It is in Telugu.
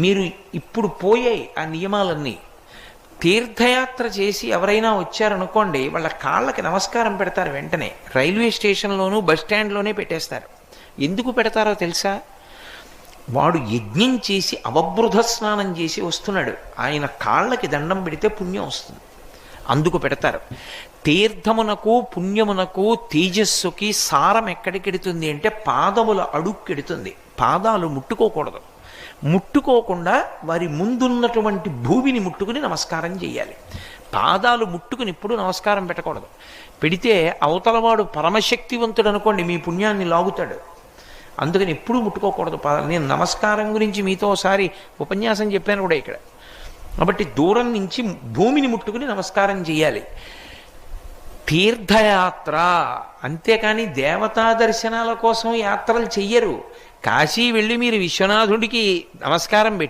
మీరు ఇప్పుడు పోయాయి ఆ నియమాలన్నీ. తీర్థయాత్ర చేసి ఎవరైనా వచ్చారనుకోండి, వాళ్ళ కాళ్ళకి నమస్కారం పెడతారు వెంటనే. రైల్వే స్టేషన్లోనూ బస్ స్టాండ్లోనే పెట్టేస్తారు. ఎందుకు పెడతారో తెలుసా? వాడు యజ్ఞం చేసి అవబృధ స్నానం చేసి వస్తున్నాడు, ఆయన కాళ్ళకి దండం పెడితే పుణ్యం వస్తుంది, అందుకు పెడతారు. తీర్థమునకు పుణ్యమునకు తేజస్సుకి సారం ఎక్కడికెడుతుంది అంటే పాదముల అడుక్కెడుతుంది. పాదాలు ముట్టుకోకూడదు. ముట్టుకోకుండా వారి ముందున్నటువంటి భూమిని ముట్టుకుని నమస్కారం చేయాలి. పాదాలు ముట్టుకుని ఇప్పుడు నమస్కారం పెట్టకూడదు. పెడితే అవతలవాడు పరమశక్తివంతుడు అనుకోండి, మీ పుణ్యాన్ని లాగుతాడు. అందుకని ఎప్పుడూ ముట్టుకోకూడదు. నేను నమస్కారం గురించి మీతో ఒకసారి ఉపన్యాసం చెప్పాను కూడా ఇక్కడ. కాబట్టి దూరం నుంచి భూమిని ముట్టుకుని నమస్కారం చేయాలి. తీర్థయాత్ర అంతేకాని దేవతా దర్శనాల కోసం యాత్రలు చెయ్యరు. కాశీ వెళ్ళి మీరు విశ్వనాథుడికి నమస్కారం పెట్టి